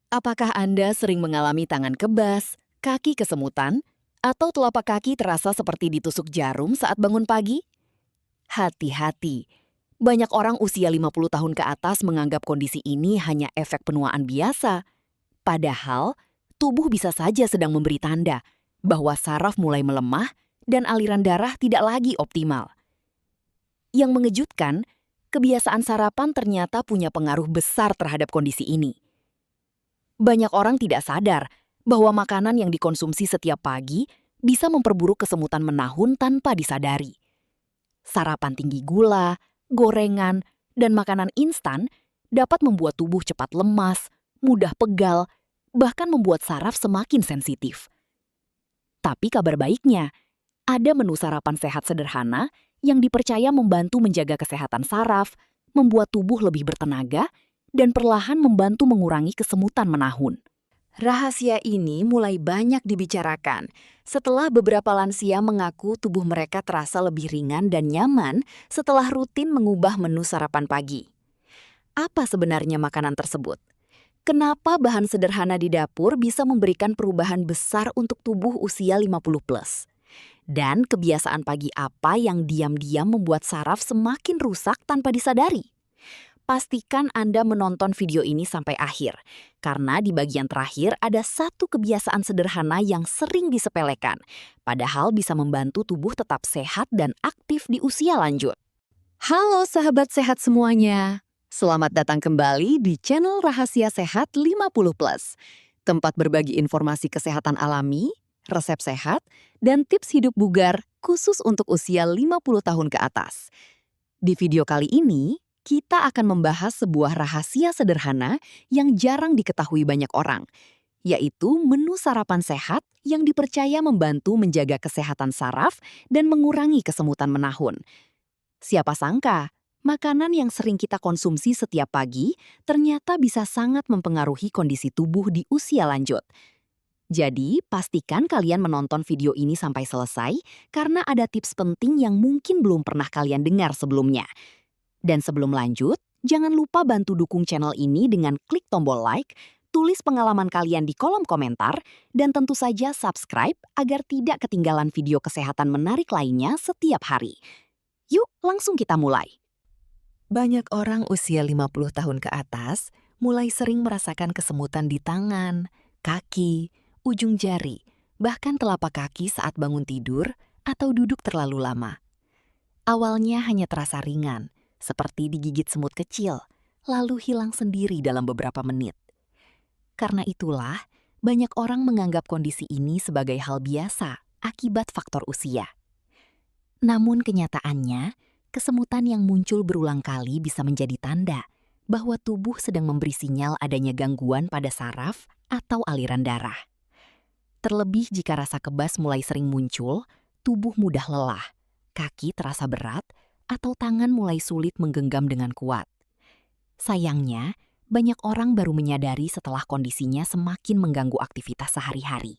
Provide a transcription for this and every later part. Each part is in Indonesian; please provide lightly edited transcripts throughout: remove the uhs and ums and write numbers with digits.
Apakah Anda sering mengalami tangan kebas, kaki kesemutan, atau telapak kaki terasa seperti ditusuk jarum saat bangun pagi? Hati-hati, banyak orang usia 50 tahun ke atas menganggap kondisi ini hanya efek penuaan biasa. Padahal, tubuh bisa saja sedang memberi tanda bahwa saraf mulai melemah dan aliran darah tidak lagi optimal. Yang mengejutkan, kebiasaan sarapan ternyata punya pengaruh besar terhadap kondisi ini. Banyak orang tidak sadar bahwa makanan yang dikonsumsi setiap pagi bisa memperburuk kesemutan menahun tanpa disadari. Sarapan tinggi gula, gorengan, dan makanan instan dapat membuat tubuh cepat lemas, mudah pegal, bahkan membuat saraf semakin sensitif. Tapi kabar baiknya, ada menu sarapan sehat sederhana yang dipercaya membantu menjaga kesehatan saraf, membuat tubuh lebih bertenaga, dan perlahan membantu mengurangi kesemutan menahun. Rahasia ini mulai banyak dibicarakan setelah beberapa lansia mengaku tubuh mereka terasa lebih ringan dan nyaman setelah rutin mengubah menu sarapan pagi. Apa sebenarnya makanan tersebut? Kenapa bahan sederhana di dapur bisa memberikan perubahan besar untuk tubuh usia 50 plus? Dan kebiasaan pagi apa yang diam-diam membuat saraf semakin rusak tanpa disadari? Pastikan Anda menonton video ini sampai akhir, karena di bagian terakhir ada satu kebiasaan sederhana yang sering disepelekan, padahal bisa membantu tubuh tetap sehat dan aktif di usia lanjut. Halo sahabat sehat semuanya, selamat datang kembali di channel Rahasia Sehat 50 Plus, tempat berbagi informasi kesehatan alami, resep sehat, dan tips hidup bugar khusus untuk usia 50 tahun ke atas. Di video kali ini, kita akan membahas sebuah rahasia sederhana yang jarang diketahui banyak orang, yaitu menu sarapan sehat yang dipercaya membantu menjaga kesehatan saraf dan mengurangi kesemutan menahun. Siapa sangka, makanan yang sering kita konsumsi setiap pagi ternyata bisa sangat mempengaruhi kondisi tubuh di usia lanjut. Jadi, pastikan kalian menonton video ini sampai selesai karena ada tips penting yang mungkin belum pernah kalian dengar sebelumnya. Dan sebelum lanjut, jangan lupa bantu dukung channel ini dengan klik tombol like, tulis pengalaman kalian di kolom komentar, dan tentu saja subscribe agar tidak ketinggalan video kesehatan menarik lainnya setiap hari. Yuk, langsung kita mulai. Banyak orang usia 50 tahun ke atas mulai sering merasakan kesemutan di tangan, kaki, ujung jari, bahkan telapak kaki saat bangun tidur atau duduk terlalu lama. Awalnya hanya terasa ringan, seperti digigit semut kecil, lalu hilang sendiri dalam beberapa menit. Karena itulah, banyak orang menganggap kondisi ini sebagai hal biasa akibat faktor usia. Namun kenyataannya, kesemutan yang muncul berulang kali bisa menjadi tanda bahwa tubuh sedang memberi sinyal adanya gangguan pada saraf atau aliran darah. Terlebih jika rasa kebas mulai sering muncul, tubuh mudah lelah, kaki terasa berat, atau tangan mulai sulit menggenggam dengan kuat. Sayangnya, banyak orang baru menyadari setelah kondisinya semakin mengganggu aktivitas sehari-hari.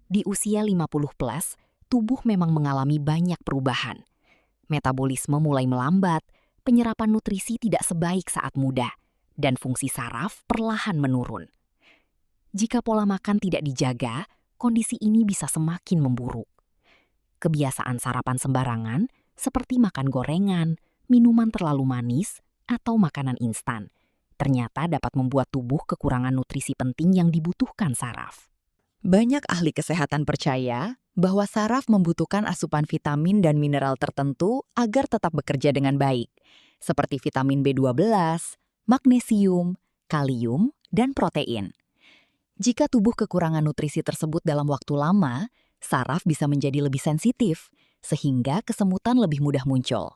Di usia 50 plus, tubuh memang mengalami banyak perubahan. Metabolisme mulai melambat, penyerapan nutrisi tidak sebaik saat muda, dan fungsi saraf perlahan menurun. Jika pola makan tidak dijaga, kondisi ini bisa semakin memburuk. Kebiasaan sarapan sembarangan, seperti makan gorengan, minuman terlalu manis, atau makanan instan, ternyata dapat membuat tubuh kekurangan nutrisi penting yang dibutuhkan saraf. Banyak ahli kesehatan percaya bahwa saraf membutuhkan asupan vitamin dan mineral tertentu agar tetap bekerja dengan baik, seperti vitamin B12, magnesium, kalium, dan protein. Jika tubuh kekurangan nutrisi tersebut dalam waktu lama, saraf bisa menjadi lebih sensitif, sehingga kesemutan lebih mudah muncul.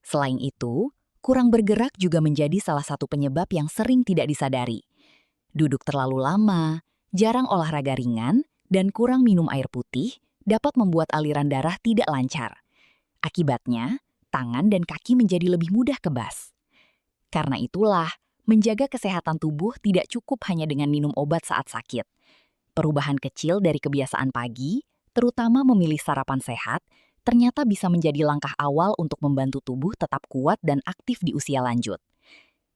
Selain itu, kurang bergerak juga menjadi salah satu penyebab yang sering tidak disadari. Duduk terlalu lama, jarang olahraga ringan, dan kurang minum air putih dapat membuat aliran darah tidak lancar. Akibatnya, tangan dan kaki menjadi lebih mudah kebas. Karena itulah, menjaga kesehatan tubuh tidak cukup hanya dengan minum obat saat sakit. Perubahan kecil dari kebiasaan pagi, terutama memilih sarapan sehat, ternyata bisa menjadi langkah awal untuk membantu tubuh tetap kuat dan aktif di usia lanjut.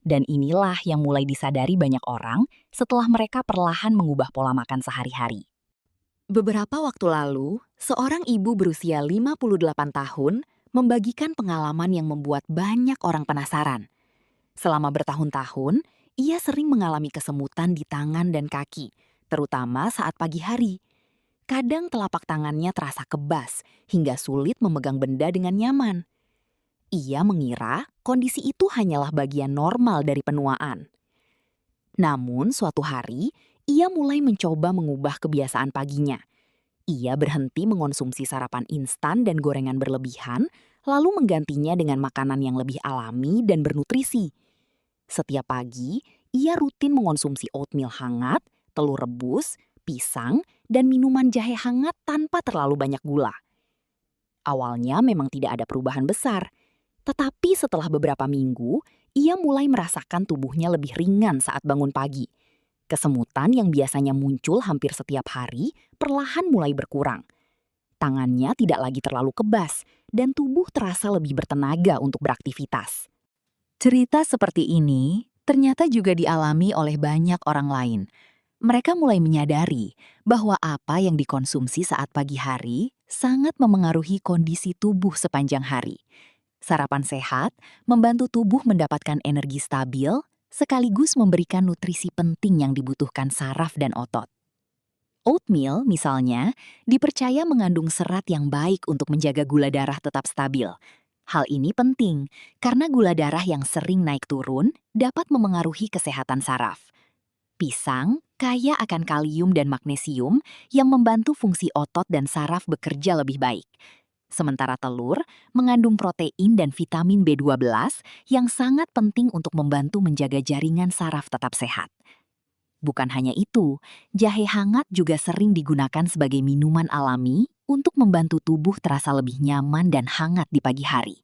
Dan inilah yang mulai disadari banyak orang setelah mereka perlahan mengubah pola makan sehari-hari. Beberapa waktu lalu, seorang ibu berusia 58 tahun membagikan pengalaman yang membuat banyak orang penasaran. Selama bertahun-tahun, ia sering mengalami kesemutan di tangan dan kaki, terutama saat pagi hari. Kadang telapak tangannya terasa kebas hingga sulit memegang benda dengan nyaman. Ia mengira kondisi itu hanyalah bagian normal dari penuaan. Namun suatu hari, ia mulai mencoba mengubah kebiasaan paginya. Ia berhenti mengonsumsi sarapan instan dan gorengan berlebihan, lalu menggantinya dengan makanan yang lebih alami dan bernutrisi. Setiap pagi, ia rutin mengonsumsi oatmeal hangat, telur rebus, pisang, dan minuman jahe hangat tanpa terlalu banyak gula. Awalnya memang tidak ada perubahan besar, tetapi setelah beberapa minggu, ia mulai merasakan tubuhnya lebih ringan saat bangun pagi. Kesemutan yang biasanya muncul hampir setiap hari perlahan mulai berkurang. Tangannya tidak lagi terlalu kebas, dan tubuh terasa lebih bertenaga untuk beraktivitas. Cerita seperti ini ternyata juga dialami oleh banyak orang lain. Mereka mulai menyadari bahwa apa yang dikonsumsi saat pagi hari sangat memengaruhi kondisi tubuh sepanjang hari. Sarapan sehat membantu tubuh mendapatkan energi stabil, sekaligus memberikan nutrisi penting yang dibutuhkan saraf dan otot. Oatmeal, misalnya, dipercaya mengandung serat yang baik untuk menjaga gula darah tetap stabil. Hal ini penting karena gula darah yang sering naik turun dapat memengaruhi kesehatan saraf. Pisang kaya akan kalium dan magnesium yang membantu fungsi otot dan saraf bekerja lebih baik. Sementara telur mengandung protein dan vitamin B12 yang sangat penting untuk membantu menjaga jaringan saraf tetap sehat. Bukan hanya itu, jahe hangat juga sering digunakan sebagai minuman alami untuk membantu tubuh terasa lebih nyaman dan hangat di pagi hari.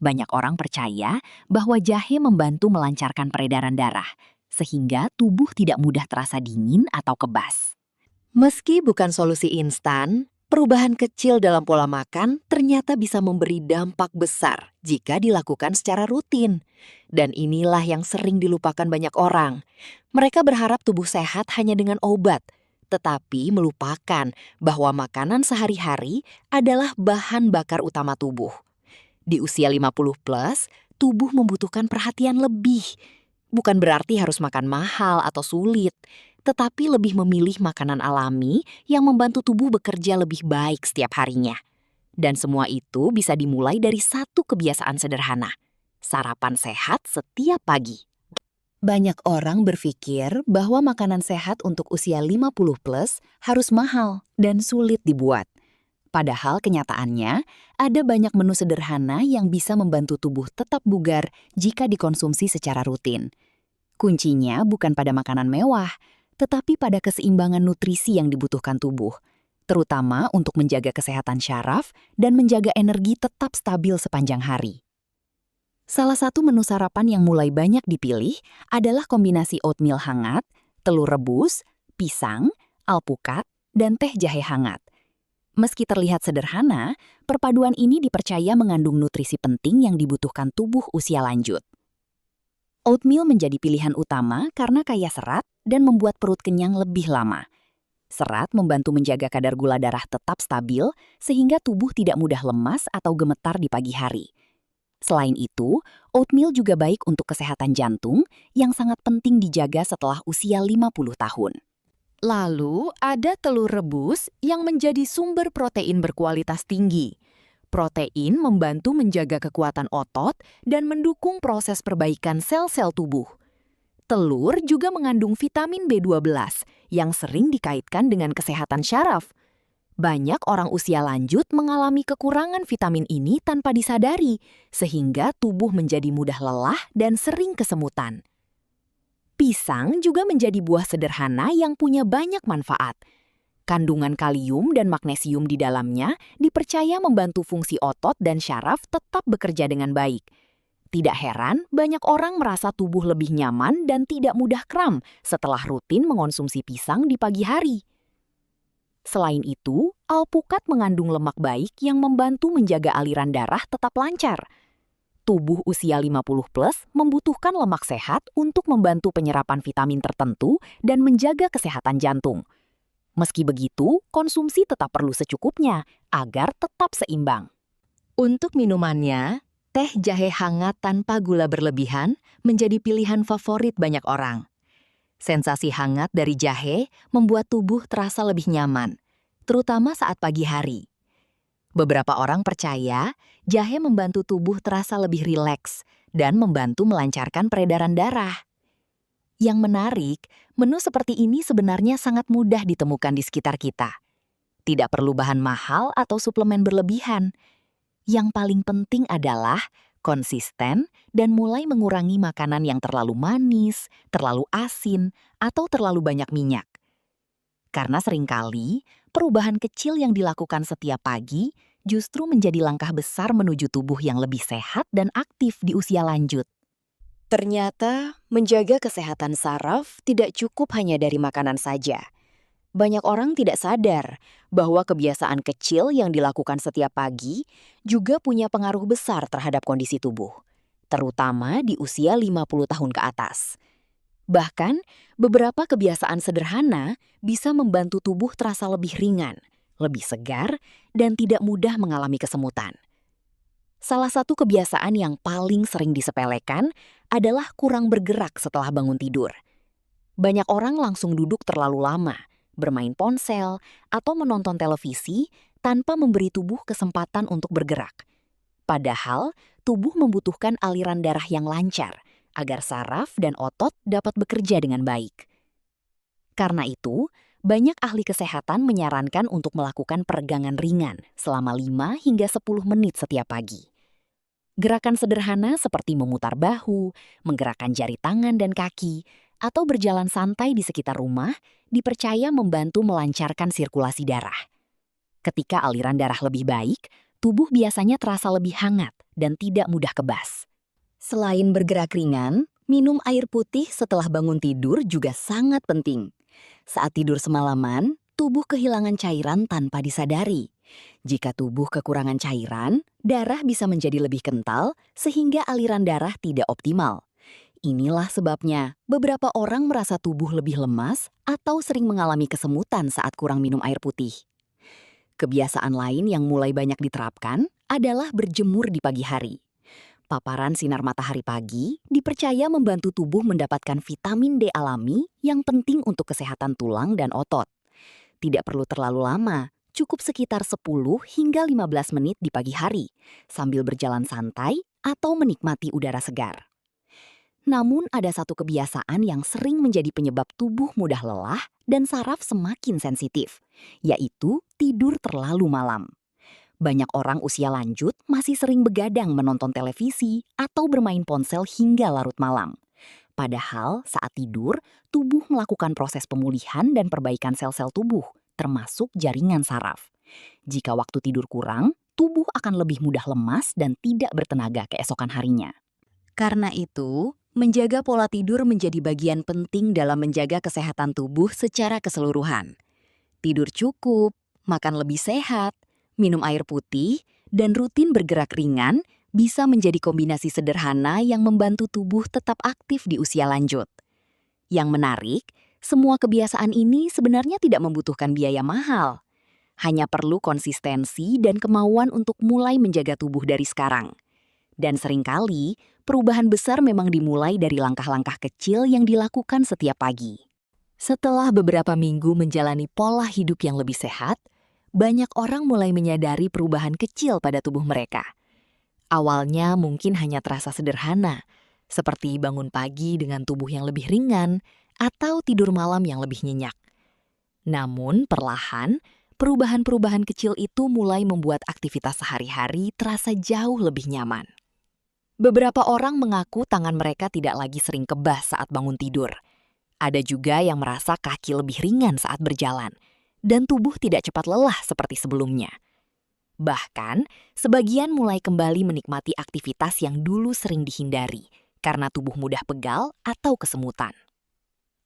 Banyak orang percaya bahwa jahe membantu melancarkan peredaran darah, sehingga tubuh tidak mudah terasa dingin atau kebas. Meski bukan solusi instan, perubahan kecil dalam pola makan ternyata bisa memberi dampak besar jika dilakukan secara rutin. Dan inilah yang sering dilupakan banyak orang. Mereka berharap tubuh sehat hanya dengan obat, tetapi melupakan bahwa makanan sehari-hari adalah bahan bakar utama tubuh. Di usia 50 plus, tubuh membutuhkan perhatian lebih. Bukan berarti harus makan mahal atau sulit, tetapi lebih memilih makanan alami yang membantu tubuh bekerja lebih baik setiap harinya. Dan semua itu bisa dimulai dari satu kebiasaan sederhana, sarapan sehat setiap pagi. Banyak orang berpikir bahwa makanan sehat untuk usia 50 plus harus mahal dan sulit dibuat. Padahal kenyataannya, ada banyak menu sederhana yang bisa membantu tubuh tetap bugar jika dikonsumsi secara rutin. Kuncinya bukan pada makanan mewah, tetapi pada keseimbangan nutrisi yang dibutuhkan tubuh, terutama untuk menjaga kesehatan syaraf dan menjaga energi tetap stabil sepanjang hari. Salah satu menu sarapan yang mulai banyak dipilih adalah kombinasi oatmeal hangat, telur rebus, pisang, alpukat, dan teh jahe hangat. Meski terlihat sederhana, perpaduan ini dipercaya mengandung nutrisi penting yang dibutuhkan tubuh usia lanjut. Oatmeal menjadi pilihan utama karena kaya serat dan membuat perut kenyang lebih lama. Serat membantu menjaga kadar gula darah tetap stabil sehingga tubuh tidak mudah lemas atau gemetar di pagi hari. Selain itu, oatmeal juga baik untuk kesehatan jantung yang sangat penting dijaga setelah usia 50 tahun. Lalu ada telur rebus yang menjadi sumber protein berkualitas tinggi. Protein membantu menjaga kekuatan otot dan mendukung proses perbaikan sel-sel tubuh. Telur juga mengandung vitamin B12 yang sering dikaitkan dengan kesehatan syaraf. Banyak orang usia lanjut mengalami kekurangan vitamin ini tanpa disadari, sehingga tubuh menjadi mudah lelah dan sering kesemutan. Pisang juga menjadi buah sederhana yang punya banyak manfaat. Kandungan kalium dan magnesium di dalamnya dipercaya membantu fungsi otot dan syaraf tetap bekerja dengan baik. Tidak heran, banyak orang merasa tubuh lebih nyaman dan tidak mudah kram setelah rutin mengonsumsi pisang di pagi hari. Selain itu, alpukat mengandung lemak baik yang membantu menjaga aliran darah tetap lancar. tubuh usia 50 plus membutuhkan lemak sehat untuk membantu penyerapan vitamin tertentu dan menjaga kesehatan jantung. Meski begitu, konsumsi tetap perlu secukupnya agar tetap seimbang. Untuk minumannya, teh jahe hangat tanpa gula berlebihan menjadi pilihan favorit banyak orang. Sensasi hangat dari jahe membuat tubuh terasa lebih nyaman, terutama saat pagi hari. Beberapa orang percaya jahe membantu tubuh terasa lebih rileks dan membantu melancarkan peredaran darah. Yang menarik, menu seperti ini sebenarnya sangat mudah ditemukan di sekitar kita. Tidak perlu bahan mahal atau suplemen berlebihan. Yang paling penting adalah konsisten dan mulai mengurangi makanan yang terlalu manis, terlalu asin, atau terlalu banyak minyak. Karena seringkali, perubahan kecil yang dilakukan setiap pagi justru menjadi langkah besar menuju tubuh yang lebih sehat dan aktif di usia lanjut. Ternyata, menjaga kesehatan saraf tidak cukup hanya dari makanan saja. Banyak orang tidak sadar bahwa kebiasaan kecil yang dilakukan setiap pagi juga punya pengaruh besar terhadap kondisi tubuh, terutama di usia 50 tahun ke atas. Bahkan, beberapa kebiasaan sederhana bisa membantu tubuh terasa lebih ringan, lebih segar, dan tidak mudah mengalami kesemutan. Salah satu kebiasaan yang paling sering disepelekan adalah kurang bergerak setelah bangun tidur. Banyak orang langsung duduk terlalu lama, bermain ponsel, atau menonton televisi tanpa memberi tubuh kesempatan untuk bergerak. Padahal, tubuh membutuhkan aliran darah yang lancar agar saraf dan otot dapat bekerja dengan baik. Karena itu, banyak ahli kesehatan menyarankan untuk melakukan peregangan ringan selama 5 hingga 10 menit setiap pagi. Gerakan sederhana seperti memutar bahu, menggerakkan jari tangan dan kaki, atau berjalan santai di sekitar rumah dipercaya membantu melancarkan sirkulasi darah. Ketika aliran darah lebih baik, tubuh biasanya terasa lebih hangat dan tidak mudah kebas. Selain bergerak ringan, minum air putih setelah bangun tidur juga sangat penting. Saat tidur semalaman, tubuh kehilangan cairan tanpa disadari. Jika tubuh kekurangan cairan, darah bisa menjadi lebih kental sehingga aliran darah tidak optimal. Inilah sebabnya beberapa orang merasa tubuh lebih lemas atau sering mengalami kesemutan saat kurang minum air putih. Kebiasaan lain yang mulai banyak diterapkan adalah berjemur di pagi hari. Paparan sinar matahari pagi dipercaya membantu tubuh mendapatkan vitamin D alami yang penting untuk kesehatan tulang dan otot. Tidak perlu terlalu lama, cukup sekitar 10 hingga 15 menit di pagi hari, sambil berjalan santai atau menikmati udara segar. Namun ada satu kebiasaan yang sering menjadi penyebab tubuh mudah lelah dan saraf semakin sensitif, yaitu tidur terlalu malam. Banyak orang usia lanjut masih sering begadang menonton televisi atau bermain ponsel hingga larut malam. Padahal saat tidur, tubuh melakukan proses pemulihan dan perbaikan sel-sel tubuh, termasuk jaringan saraf. Jika waktu tidur kurang, tubuh akan lebih mudah lemas dan tidak bertenaga keesokan harinya. Karena itu, menjaga pola tidur menjadi bagian penting dalam menjaga kesehatan tubuh secara keseluruhan. Tidur cukup, makan lebih sehat, minum air putih, dan rutin bergerak ringan bisa menjadi kombinasi sederhana yang membantu tubuh tetap aktif di usia lanjut. Yang menarik, semua kebiasaan ini sebenarnya tidak membutuhkan biaya mahal. Hanya perlu konsistensi dan kemauan untuk mulai menjaga tubuh dari sekarang. Dan seringkali, perubahan besar memang dimulai dari langkah-langkah kecil yang dilakukan setiap pagi. Setelah beberapa minggu menjalani pola hidup yang lebih sehat, banyak orang mulai menyadari perubahan kecil pada tubuh mereka. Awalnya mungkin hanya terasa sederhana, seperti bangun pagi dengan tubuh yang lebih ringan atau tidur malam yang lebih nyenyak. Namun perlahan, perubahan-perubahan kecil itu mulai membuat aktivitas sehari-hari terasa jauh lebih nyaman. Beberapa orang mengaku tangan mereka tidak lagi sering kebas saat bangun tidur. Ada juga yang merasa kaki lebih ringan saat berjalan, dan tubuh tidak cepat lelah seperti sebelumnya. Bahkan, sebagian mulai kembali menikmati aktivitas yang dulu sering dihindari karena tubuh mudah pegal atau kesemutan.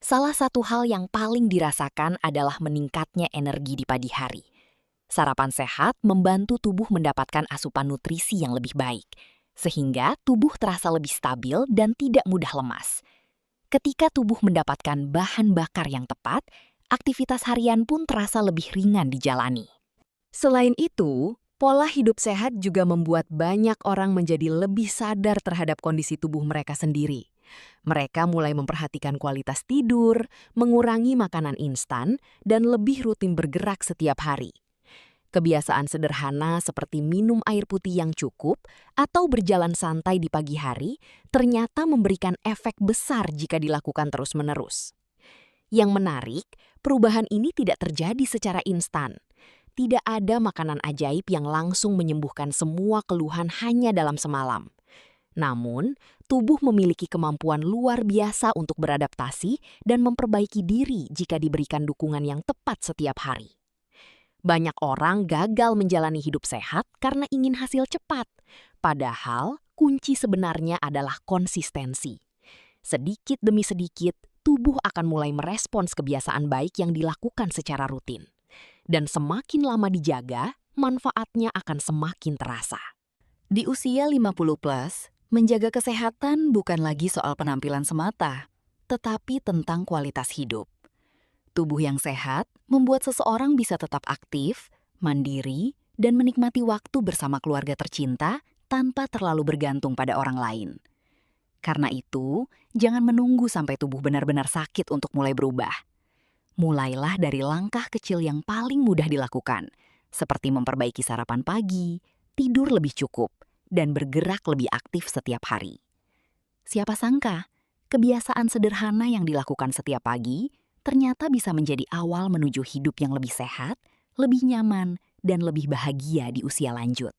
Salah satu hal yang paling dirasakan adalah meningkatnya energi di pagi hari. Sarapan sehat membantu tubuh mendapatkan asupan nutrisi yang lebih baik, sehingga tubuh terasa lebih stabil dan tidak mudah lemas. Ketika tubuh mendapatkan bahan bakar yang tepat, aktivitas harian pun terasa lebih ringan dijalani. Selain itu, pola hidup sehat juga membuat banyak orang menjadi lebih sadar terhadap kondisi tubuh mereka sendiri. Mereka mulai memperhatikan kualitas tidur, mengurangi makanan instan, dan lebih rutin bergerak setiap hari. Kebiasaan sederhana seperti minum air putih yang cukup atau berjalan santai di pagi hari ternyata memberikan efek besar jika dilakukan terus-menerus. Yang menarik, perubahan ini tidak terjadi secara instan. Tidak ada makanan ajaib yang langsung menyembuhkan semua keluhan hanya dalam semalam. Namun, tubuh memiliki kemampuan luar biasa untuk beradaptasi dan memperbaiki diri jika diberikan dukungan yang tepat setiap hari. Banyak orang gagal menjalani hidup sehat karena ingin hasil cepat. Padahal, kunci sebenarnya adalah konsistensi. Sedikit demi sedikit, tubuh akan mulai merespons kebiasaan baik yang dilakukan secara rutin. Dan semakin lama dijaga, manfaatnya akan semakin terasa. Di usia 50 plus, menjaga kesehatan bukan lagi soal penampilan semata, tetapi tentang kualitas hidup. Tubuh yang sehat membuat seseorang bisa tetap aktif, mandiri, dan menikmati waktu bersama keluarga tercinta tanpa terlalu bergantung pada orang lain. Karena itu, jangan menunggu sampai tubuh benar-benar sakit untuk mulai berubah. Mulailah dari langkah kecil yang paling mudah dilakukan, seperti memperbaiki sarapan pagi, tidur lebih cukup, dan bergerak lebih aktif setiap hari. Siapa sangka, kebiasaan sederhana yang dilakukan setiap pagi ternyata bisa menjadi awal menuju hidup yang lebih sehat, lebih nyaman, dan lebih bahagia di usia lanjut.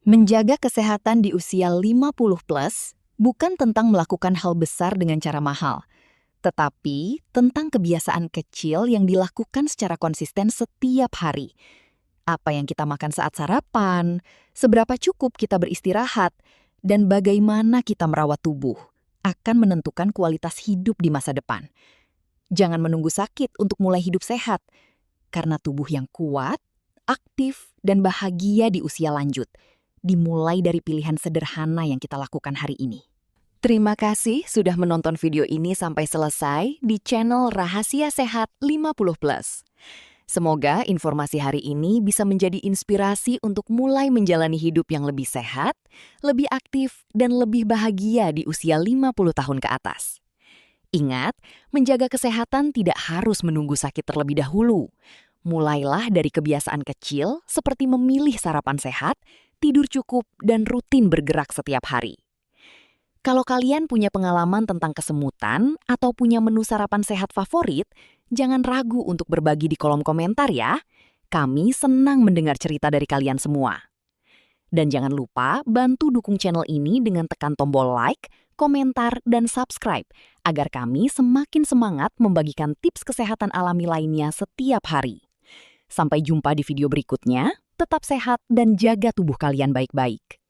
Menjaga kesehatan di usia 50 plus bukan tentang melakukan hal besar dengan cara mahal, tetapi tentang kebiasaan kecil yang dilakukan secara konsisten setiap hari. Apa yang kita makan saat sarapan, seberapa cukup kita beristirahat, dan bagaimana kita merawat tubuh akan menentukan kualitas hidup di masa depan. Jangan menunggu sakit untuk mulai hidup sehat, karena tubuh yang kuat, aktif, dan bahagia di usia lanjut dimulai dari pilihan sederhana yang kita lakukan hari ini. Terima kasih sudah menonton video ini sampai selesai di channel Rahasia Sehat 50+. Semoga informasi hari ini bisa menjadi inspirasi untuk mulai menjalani hidup yang lebih sehat, lebih aktif, dan lebih bahagia di usia 50 tahun ke atas. Ingat, menjaga kesehatan tidak harus menunggu sakit terlebih dahulu. Mulailah dari kebiasaan kecil seperti memilih sarapan sehat, tidur cukup, dan rutin bergerak setiap hari. Kalau kalian punya pengalaman tentang kesemutan atau punya menu sarapan sehat favorit, jangan ragu untuk berbagi di kolom komentar ya. Kami senang mendengar cerita dari kalian semua. Dan jangan lupa bantu dukung channel ini dengan tekan tombol like, komentar, dan subscribe agar kami semakin semangat membagikan tips kesehatan alami lainnya setiap hari. Sampai jumpa di video berikutnya, tetap sehat dan jaga tubuh kalian baik-baik.